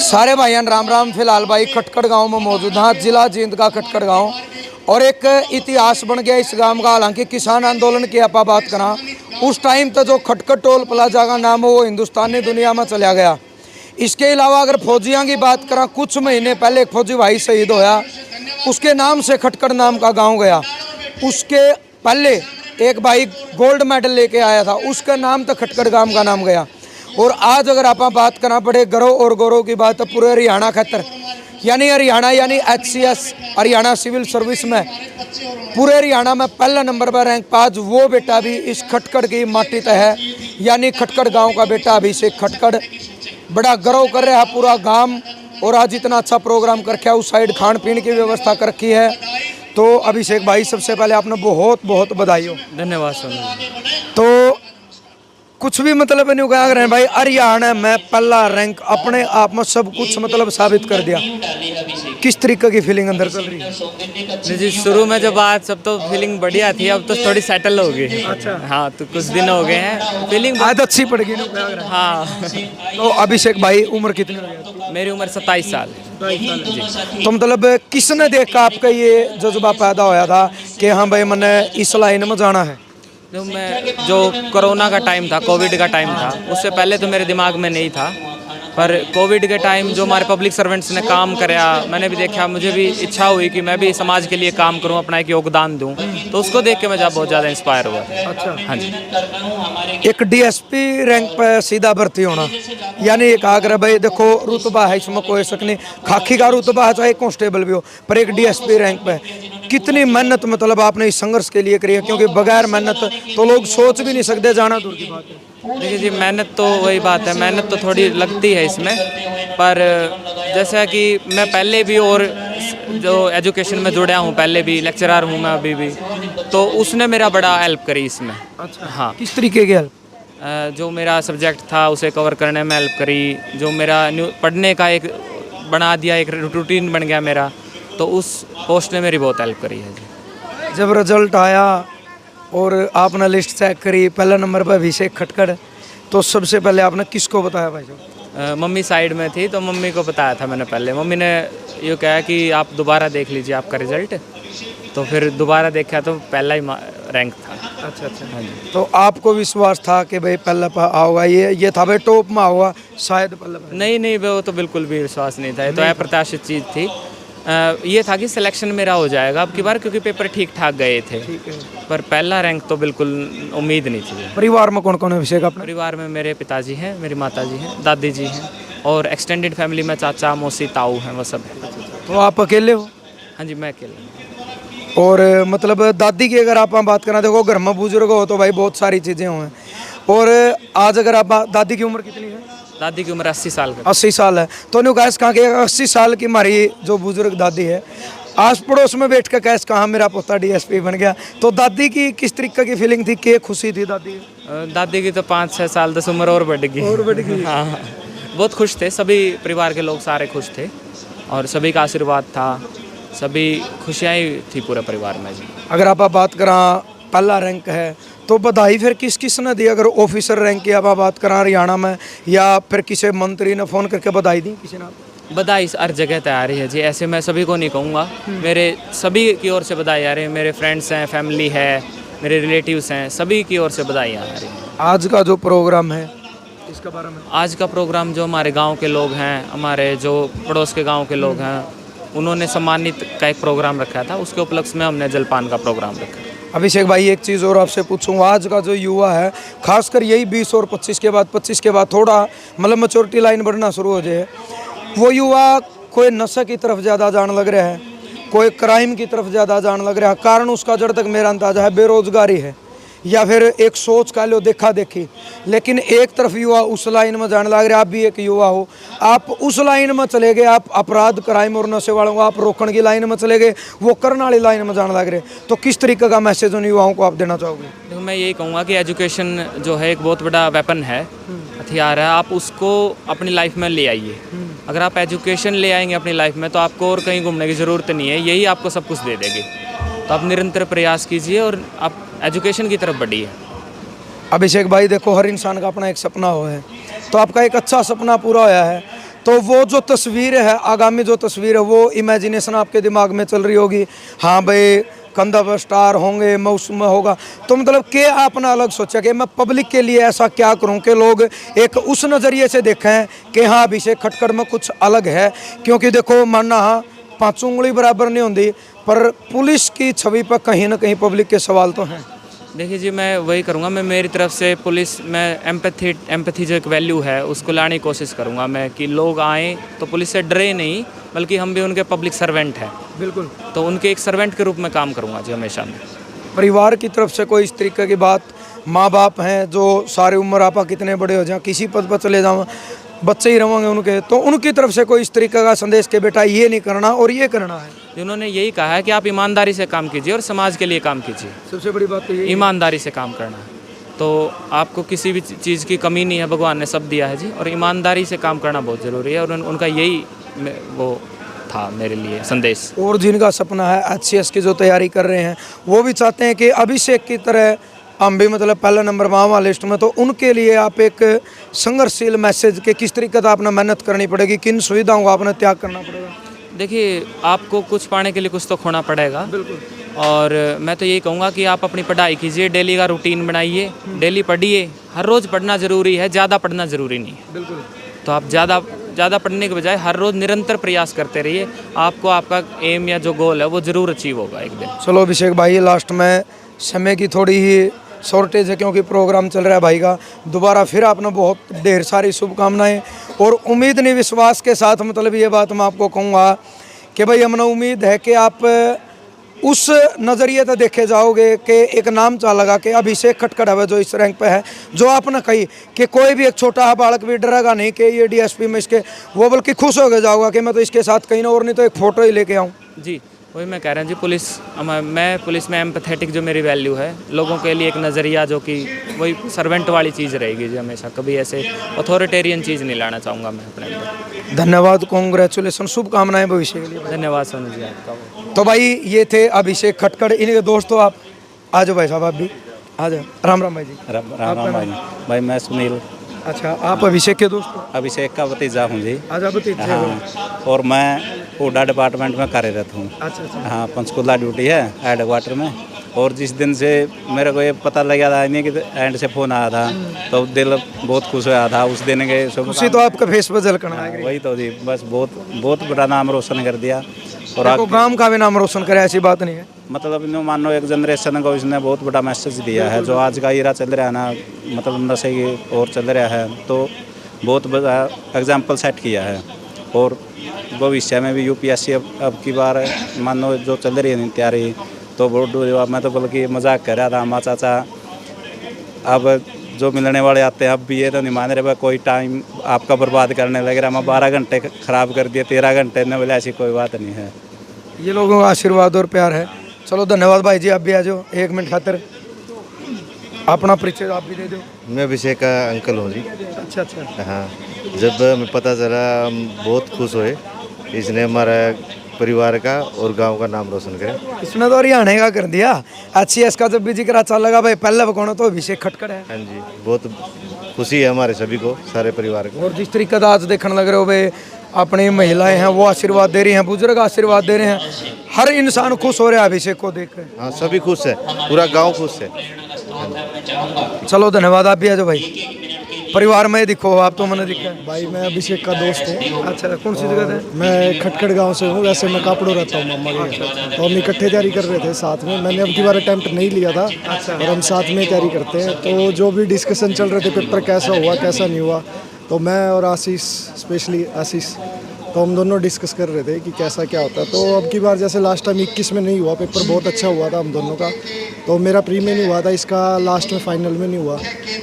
सारे भाइयों राम राम। फिलहाल भाई खटकड़ गांव में मौजूद हाँ, जिला जींद का खटकड़ गांव। और एक इतिहास बन गया इस गांव का। हालांकि किसान आंदोलन की आप बात करा, उस टाइम तो जो खटकड़ टोल प्लाजा का नाम है वो हिंदुस्तानी दुनिया में चला गया। इसके अलावा अगर फौजियों की बात करा, कुछ महीने पहले एक फौजी भाई शहीद होया, उसके नाम से खटकड़ नाम का गाँव गया। उसके पहले एक भाई गोल्ड मेडल लेके आया था, उसका नाम तो खटकड़ गांव का नाम गया। और आज अगर आप बात करना बड़े गर्व और गौरव की बात है, पूरे हरियाणा खतर यानी हरियाणा यानी HCS हरियाणा सिविल सर्विस में पूरे हरियाणा में पहला नंबर पर रैंक पाज वो बेटा भी इस खटकड़ की माटी तय है, यानी खटकड़ गांव का बेटा अभिषेक खटकड़। बड़ा गर्व कर रहा है पूरा गांव। और आज इतना अच्छा प्रोग्राम कर रखा है, उस साइड खान पीन की व्यवस्था कर रखी है। तो अभिषेक भाई सबसे पहले आपने बहुत बहुत बधाई हो। धन्यवाद सोनू। तो कुछ भी मतलब नहीं कहा रहे भाई, हरियाणा में पहला रैंक अपने आप में सब कुछ मतलब साबित कर दिया। किस तरीके की फीलिंग अंदर चल रही है? जी शुरू में जब आज सब तो फीलिंग बढ़िया थी, अब तो थोड़ी सेटल हो गई। अच्छा। हाँ, तो कुछ दिन हो गए हैं, फीलिंग आज अच्छी पड़ गई ना। हाँ। तो अभिषेक भाई उम्र कितनी हो गई? मेरी उम्र 27 साल। तो मतलब किसने देखा आपका ये जज्बा पैदा होया था कि हाँ भाई मैंने इस लाइन में जाना है? जो कोरोना का टाइम था, कोविड का टाइम था, उससे पहले तो मेरे दिमाग में नहीं था। पर कोविड के टाइम जो हमारे पब्लिक सर्वेंट्स ने काम कराया, मैंने भी देखा, मुझे भी इच्छा हुई कि मैं भी समाज के लिए काम करूं, अपना एक योगदान दूं। तो उसको देख के मैं बहुत ज़्यादा इंस्पायर हुआ। अच्छा। हाँ जी। एक DSP रैंक पे सीधा भर्ती होना, यानी एक आग्रह भाई देखो रुतबा है, इसमें कोई शक नहीं। खाकी का रुतबा है चाहे कांस्टेबल भी हो, पर एक DSP रैंक पे कितनी मेहनत मतलब आपने इस संघर्ष के लिए करी है, क्योंकि बगैर मेहनत तो लोग सोच भी नहीं सकते, जाना दूर की बात है। देखिए जी, मेहनत तो वही बात है, मेहनत तो थोड़ी लगती है इसमें। पर जैसा कि मैं पहले भी और जो एजुकेशन में जुड़ा हूँ, पहले भी लेक्चरर हूँ मैं अभी भी, तो उसने मेरा बड़ा हेल्प करी इसमें। अच्छा। हाँ। किस तरीके की हेल्प? जो मेरा सब्जेक्ट था उसे कवर करने में हेल्प करी, जो मेरा पढ़ने का एक बना दिया, एक रूटीन बन गया मेरा, तो उस पोस्ट ने मेरी बहुत हेल्प करी है जी। जब रिजल्ट आया और आपने लिस्ट चेक करी, पहला नंबर पर अभिषेक खटकड़, तो सबसे पहले आपने किसको बताया भाई साहब? मम्मी साइड में थी, तो मम्मी को बताया था मैंने पहले। मम्मी ने ये कहा कि आप दोबारा देख लीजिए आपका रिजल्ट। तो फिर दोबारा देखा तो पहला ही रैंक था। अच्छा अच्छा। हाँ जी। तो आपको विश्वास था कि भाई पहला आओगा, ये था भाई टॉप में आओगा शायद पहला? नहीं, वो तो बिल्कुल भी विश्वास नहीं था, ये तो अप्रत्याशित चीज़ थी। ये था कि सिलेक्शन मेरा हो जाएगा अब की बार, क्योंकि पेपर ठीक ठाक गए थे। ठीक है। पर पहला रैंक तो बिल्कुल उम्मीद नहीं थी। परिवार में कौन कौन है अभिषेक अपने? परिवार में मेरे पिताजी हैं, मेरी माताजी हैं, दादी जी हैं, और एक्सटेंडेड फैमिली में चाचा मौसी ताऊ हैं, वो सब हैं। तो आप अकेले हो? हाँ जी, मैं अकेला हूँ। और मतलब दादी की अगर आप बात करना, देखो घर में बुजुर्ग हो तो भाई बहुत सारी चीज़ें हुए। और आज अगर आप दादी की उम्र कितनी है? दादी की उम्र 80 साल का। 80 साल है। तो उन्होंने कहा कहाँ के 80 साल की हमारी जो बुजुर्ग दादी है, आस पड़ोस में बैठ कर कैसे कहा मेरा पोता DSP बन गया। तो दादी की किस तरीके की फीलिंग थी, क्या खुशी थी दादी? दादी की तो 5-6 साल 10 उम्र और बढ़ गई। और बढ़ गई। हाँ, बहुत खुश थे, सभी परिवार के लोग सारे खुश थे, और सभी का आशीर्वाद था, सभी खुशियाँ ही थी पूरे परिवार में जी। अगर आप बात करा पहला रैंक है, तो बधाई फिर किस किस ने दी? अगर ऑफिसर रैंक की आप बात करा हरियाणा में, या फिर किसी मंत्री ने फ़ोन करके बधाई दी किसी ने? बधाई हर जगह तैयार है जी, ऐसे मैं सभी को नहीं कहूँगा, मेरे सभी की ओर से बधाई आ रही है। मेरे फ्रेंड्स हैं, फैमिली है, मेरे रिलेटिव्स हैं, सभी की ओर से बधाई आ रही है। आज का जो प्रोग्राम है इसके बारे में? आज का प्रोग्राम जो हमारे गांव के लोग हैं, हमारे जो पड़ोस के गांव के लोग हैं, उन्होंने सम्मानित का एक प्रोग्राम रखा था, उसके उपलक्ष्य में हमने जलपान का प्रोग्राम रखा। अभिषेक भाई एक चीज़ और आपसे पूछूंगा, आज का जो युवा है खासकर यही 20 और 25 के बाद थोड़ा मतलब मैच्योरिटी लाइन बढ़ना शुरू हो जाए, वो युवा कोई नशे की तरफ ज़्यादा जाने लग रहा है, कोई क्राइम की तरफ ज़्यादा जाने लग रहा है। कारण उसका जड़ तक मेरा अंदाजा है बेरोजगारी है, या फिर एक सोच का लो देखा देखी। लेकिन एक तरफ युवा उस लाइन में जाने लग रहे, आप भी एक युवा हो, आप उस लाइन में चले गए, आप अपराध क्राइम और नशे वालों को आप रोकने की लाइन में चले गए, वो करने वाली लाइन में जाने लग रहे। तो किस तरीके का मैसेज उन युवाओं को आप देना चाहोगे? देखो, मैं यही कहूँगा कि एजुकेशन जो है एक बहुत बड़ा वेपन है, हथियार है, आप उसको अपनी लाइफ में ले आइए। अगर आप एजुकेशन ले आएंगे अपनी लाइफ में, तो आपको और कहीं घूमने की ज़रूरत नहीं है, यही आपको सब कुछ दे देगी। तो आप निरंतर प्रयास कीजिए और आप एजुकेशन की तरफ बढ़िए। अभिषेक भाई देखो, हर इंसान का अपना एक सपना हुआ है, तो आपका एक अच्छा सपना पूरा होया है, तो वो जो तस्वीर है, आगामी जो तस्वीर है, वो इमेजिनेशन आपके दिमाग में चल रही होगी, हाँ भाई कंधा पर स्टार होंगे, मैं उसमें होगा। तो मतलब कि आपने अलग सोचा कि मैं पब्लिक के लिए ऐसा क्या करूं कि लोग एक उस नज़रिए से देखें कि हाँ अभिषेक खटखड़ में कुछ अलग है। क्योंकि देखो मानना हाँ 5 उंगली बराबर नहीं होती, पर पुलिस की छवि पर कहीं ना कहीं पब्लिक के सवाल तो हैं। देखिए जी, मैं वही करूँगा, मैं मेरी तरफ से पुलिस में एम्पैथी जो एक वैल्यू है उसको लाने की कोशिश करूँगा मैं, कि लोग आएँ तो पुलिस से डरे नहीं, बल्कि हम भी उनके पब्लिक सर्वेंट हैं। बिल्कुल। तो उनके एक सर्वेंट के रूप में काम करूँगा जी हमेशा मैं। परिवार की तरफ से कोई इस तरीके की बात, माँ बाप हैं जो सारी उम्र आपा कितने बड़े हो जाए, किसी पद पर चले जाओ, बच्चे ही रहेंगे उनके, तो उनकी तरफ से कोई इस तरीके का संदेश कि बेटा ये नहीं करना और ये करना है? उन्होंने यही कहा है कि आप ईमानदारी से काम कीजिए और समाज के लिए काम कीजिए। सबसे बड़ी बात तो ये ईमानदारी से काम करना है, तो आपको किसी भी चीज़ की कमी नहीं है, भगवान ने सब दिया है जी, और ईमानदारी से काम करना बहुत ज़रूरी है। और उनका यही वो था मेरे लिए संदेश। और जिनका सपना है HCS की जो तैयारी कर रहे हैं, वो भी चाहते हैं कि अभिषेक की तरह हम भी मतलब पहला नंबर वहाँ लिस्ट में, तो उनके लिए आप एक संघर्षशील मैसेज के किस तरीके से आपने मेहनत करनी पड़ेगी, किन सुविधाओं का आपने त्याग करना पड़ेगा? देखिए, आपको कुछ पाने के लिए कुछ तो खोना पड़ेगा। बिल्कुल। और मैं तो यही कहूँगा कि आप अपनी पढ़ाई कीजिए, डेली का रूटीन बनाइए, डेली पढ़िए। हर रोज़ पढ़ना ज़रूरी है, ज़्यादा पढ़ना ज़रूरी नहीं है। बिल्कुल। तो आप ज़्यादा पढ़ने के बजाय हर रोज़ निरंतर प्रयास करते रहिए, आपको आपका एम या जो गोल है वो ज़रूर अचीव होगा एक दिन। चलो अभिषेक भाई, लास्ट में समय की थोड़ी ही शॉर्टेज है क्योंकि प्रोग्राम चल रहा है भाई का, दोबारा फिर आपने बहुत ढेर सारी शुभकामनाएं और उम्मीद नहीं विश्वास के साथ, मतलब ये बात मैं आपको कहूँगा कि भाई हमें उम्मीद है कि आप उस नज़रिए से देखे जाओगे कि एक नाम चा लगा कि अभिषेक खटखड़ है जो इस रैंक पे है, जो आपने कही कि कोई भी एक छोटा बालक भी डरेगा नहीं कि ये DSP में इसके, वो बल्कि खुश हो गया जाऊँगा कि मैं तो इसके साथ कहीं ना और नहीं तो एक फ़ोटो ही लेके आऊँ। जी वही मैं कह रहा हूँ जी, मैं पुलिस में एम्पैथेटिक जो मेरी वैल्यू है, लोगों के लिए एक नज़रिया जो कि वही सर्वेंट वाली चीज़ रहेगी जी हमेशा, कभी ऐसे अथॉरिटेरियन चीज़ नहीं लाना चाहूँगा मैं अपने अंदर। धन्यवाद, कॉन्ग्रेचुलेसन, शुभकामनाएं भविष्य के लिए। धन्यवाद सोनू जी आपका। तो भाई ये थे अभिषेक खटखड़, इनके दोस्तों। आप आ जाओ भाई साहब, आप भी आ जाओ। राम राम भाई जी। राम राम भाई मैं सुनील। अच्छा, आप अभिषेक के दोस्त हो? अभिषेक का भतीजा हूँ जी। अच्छा, भतीजे हो। हाँ, और मैं हुडा डिपार्टमेंट में कार्यरत हूँ। अच्छा। हाँ, पंचकुला ड्यूटी है हेडक्वार्टर में। और जिस दिन से मेरे को ये पता लगा था नहीं कि एंड से फ़ोन आया था, तो दिल बहुत खुश होया था उस दिन के। खुशी तो आपका फेस पर झलकना है। वही तो जी, बस बहुत बड़ा नाम रोशन कर दिया और आपको गांव का भी नाम रोशन करे, ऐसी बात नहीं है। मतलब इन मानो एक जनरेशन को इसने बहुत बड़ा मैसेज दिया है। जो आज का ईरा चल रहा है ना, मतलब नशे की ओर चल रहा है, तो बहुत बड़ा एग्जाम्पल सेट किया है। और भविष्य में भी UPSC अब की बार मानो जो चल रही है तैयारी, तो बहुत मैं तो बल्कि मजाक कर रहा था, हमारा चाचा अब जो मिलने वाले आते हैं अब भी ये तो नहीं मान रहे, कोई टाइम आपका बर्बाद करने लग रहा है। मैं 12 घंटे ख़राब कर दिए, 13 घंटे ने बोले ऐसी कोई बात नहीं है। ये लोगों का आशीर्वाद और प्यार है। चलो धन्यवाद भाई जी, आप भी आ जाओ 1 मिनट खातिर, अपना परिचय आप भी दे दो। मैं अभिषेक का अंकल हूँ जी। अच्छा। हाँ, जब हमें पता चला हम बहुत खुश हुए, इसने हमारा परिवार का और गांव का नाम रोशन करे। इसने तो हरियाणा का कर दिया। HCS का जब भी जिक्र अच्छा लगा भाई, पहले कौन तो अभिषेक खटखड़ है। हाँ जी, बहुत खुशी है हमारे सभी को, सारे परिवार को। और जिस तरीके से आज देखने लग रहे हो भाई, अपनी महिलाएं हैं वो आशीर्वाद दे रही हैं, बुजुर्ग आशीर्वाद दे रहे हैं, हर इंसान खुश हो रहा है अभिषेक को देखकर। हाँ, सभी खुश है, पूरा गांव खुश है। चलो धन्यवाद, आप भी आ जाओ भाई। परिवार में दिखो, आप तो मैंने दिखा है। भाई मैं अभिषेक का दोस्त हूँ। अच्छा, कौन सी जगह से? मैं खटखड़ गांव से हूँ, वैसे मैं कापड़ो रहता हूँ मामा के। तो हम इकट्ठे तैयारी कर रहे थे साथ में। मैंने अब की बार अटैम्प्ट नहीं लिया था और हम साथ में तैयारी करते हैं। तो जो भी डिस्कशन चल रहे थे, पेपर कैसा हुआ कैसा नहीं हुआ, तो मैं और आशीष, स्पेशली आशीष, तो हम दोनों डिस्कस कर रहे थे कि कैसा क्या होता है। तो अब की बार जैसे लास्ट टाइम 21 में नहीं हुआ, पेपर बहुत अच्छा हुआ था हम दोनों का, तो मेरा प्री में नहीं हुआ था, इसका लास्ट में फाइनल में नहीं हुआ।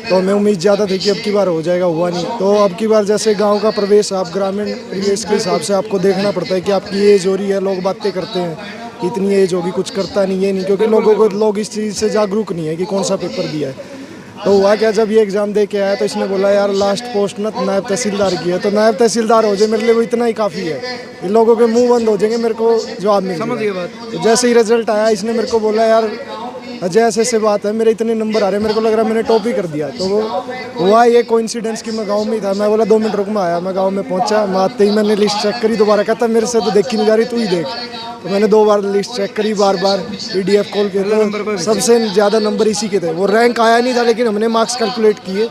तो हमें उम्मीद ज़्यादा थी कि अब की बार हो जाएगा, हुआ नहीं। तो अब की बार जैसे गांव का प्रवेश, आप ग्रामीण परिवेश के हिसाब से आपको देखना पड़ता है कि आपकी एज हो रही है, लोग बातें करते हैं कि इतनी एज होगी, कुछ करता नहीं, ये नहीं, क्योंकि लोग इस चीज़ से जागरूक नहीं है कि कौन सा पेपर दिया है। तो हुआ क्या, जब ये एग्ज़ाम दे के आया तो इसने बोला यार लास्ट पोस्ट ना नायब तहसीलदार की है, तो नायब तहसीलदार हो जाए मेरे लिए वो इतना ही काफ़ी है। इन लोगों के मुंह बंद हो जाएंगे, मेरे को जवाब मिल जाएगा। तो जैसे ही रिजल्ट आया, इसने मेरे को बोला यार अजय ऐसे बात है, मेरे इतने नंबर आ रहे हैं, मेरे को लग रहा है मैंने टॉप ही कर दिया। तो वो हुआ ये कोइंसिडेंस कि मैं गांव में ही था। मैं बोला 2 मिनट रुक, में आया। मैं गांव में पहुंचा, मैं आते ही मैंने लिस्ट चेक करी, दोबारा कहता मेरे से तो देखी नहीं जा रही, तू ही देख। तो मैंने 2 बार लिस्ट चेक करी, बार PDF खोल के, तो सबसे ज़्यादा नंबर इसी के थे। वो रैंक आया नहीं था, लेकिन हमने मार्क्स कैलकुलेट किए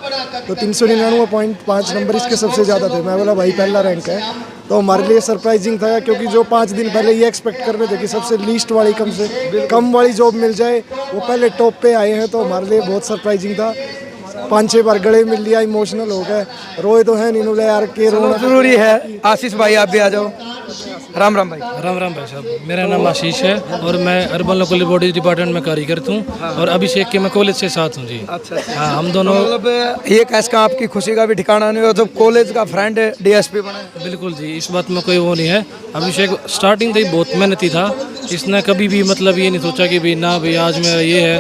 तो 399.5 नंबर इसके सबसे ज़्यादा थे। मैं बोला भाई पहला रैंक है। तो हमारे लिए सरप्राइजिंग था, क्योंकि जो 5 दिन पहले ये एक्सपेक्ट कर रहे थे कि सबसे लीस्ट वाली, कम से कम वाली जॉब मिल जाए, वो पहले टॉप पे आए हैं। तो हमारे लिए बहुत सरप्राइजिंग था। 5-6 बार गले मिल लिया, इमोशनल हो गए, रोए तो है नहीं, बोले यार के रोना जरूरी है। आशीष भाई आप भी आ जाओ। राम राम भाई। राम राम भाई साहब, मेरा नाम आशीष है और मैं अर्बन लोकल बॉडीज डिपार्टमेंट में कार्यरत हूँ और अभिषेक के मैं कॉलेज से साथ हूँ जी। अच्छा। हाँ, हम दोनों मतलब ये कैसे का आपकी खुशी का भी ठिकाना नहीं हो जब कॉलेज का फ्रेंड DSP बना। बिल्कुल जी, इस बात में कोई वो नहीं है। अभिषेक स्टार्टिंग से ही बहुत मेहनती था। इसने कभी भी मतलब ये नहीं सोचा कि भाई ना भाई आज मेरा ये है।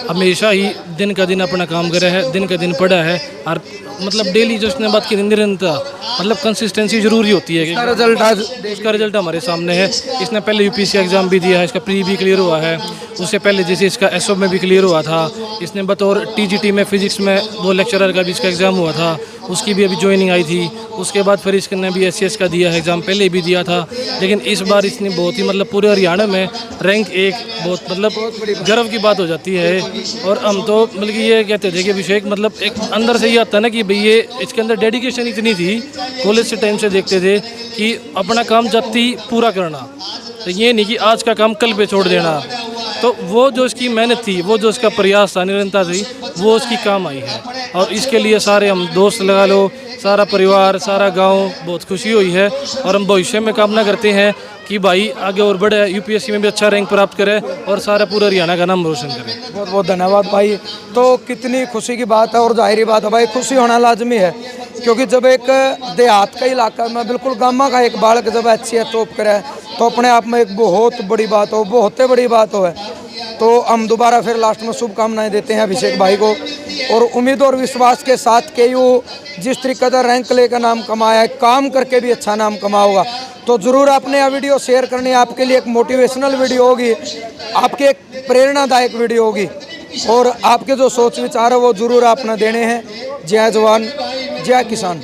हमेशा ही दिन का दिन अपना काम करे है, दिन का दिन पढ़ा है और मतलब डेली जो उसने बात की निरंतरता, मतलब कंसिस्टेंसी जरूरी होती है। इसका रिजल्ट आज इसका रिजल्ट हमारे सामने है। इसने पहले UPSC एग्जाम भी दिया है, इसका प्री भी क्लियर हुआ है। उससे पहले जैसे इसका SO में भी क्लियर हुआ था। इसने बतौर TGT में फिजिक्स में 2 लेक्चरर का भी इसका एग्ज़ाम हुआ था, उसकी भी अभी ज्वाइनिंग आई थी। उसके बाद फिर इसने भी SCS का दिया है एग्ज़ाम, पहले भी दिया था। लेकिन इस बार इसने बहुत ही मतलब पूरे हरियाणा में रैंक 1, बहुत मतलब गर्व की बात हो जाती है। और हम तो मतलब कि ये कहते थे कि अभिषेक मतलब एक अंदर से ये आता है ना कि भाई ये इसके अंदर डेडिकेशन इतनी थी, कॉलेज से टाइम से देखते थे कि अपना काम जल्दी पूरा करना, तो ये नहीं कि आज का काम कल पे छोड़ देना। तो वो जो इसकी मेहनत थी, वो जो इसका प्रयास था, निरंतरता थी, वो उसकी काम आई है। और इसके लिए सारे हम दोस्त लगा लो, सारा परिवार, सारा गांव बहुत खुशी हुई है। और हम भविष्य में कामना करते हैं कि भाई आगे और बढ़े, UPSC में भी अच्छा रैंक प्राप्त करे और सारा पूरा हरियाणा का नाम रोशन करे। बहुत बहुत धन्यवाद भाई। तो कितनी खुशी की बात है और जाहिर बात है भाई, खुशी होना लाजमी है, क्योंकि जब एक देहात का इलाका में बिल्कुल गामा का एक बालक जब HCF टॉप करे तो अपने आप में एक बहुत बड़ी बात हो, बहुत बड़ी बात हो है। तो हम दोबारा फिर लास्ट में शुभकामनाएं देते हैं अभिषेक भाई को और उम्मीद और विश्वास के साथ कि यू जिस तरीके का रैंक लेकर नाम कमाया है, काम करके भी अच्छा नाम कमाओगा। तो ज़रूर आपने यह वीडियो शेयर करनी है, आपके लिए एक मोटिवेशनल वीडियो होगी, आपके एक प्रेरणादायक वीडियो होगी और आपके जो सोच विचार है वो ज़रूर आपने देने हैं। जय जवान जय किसान।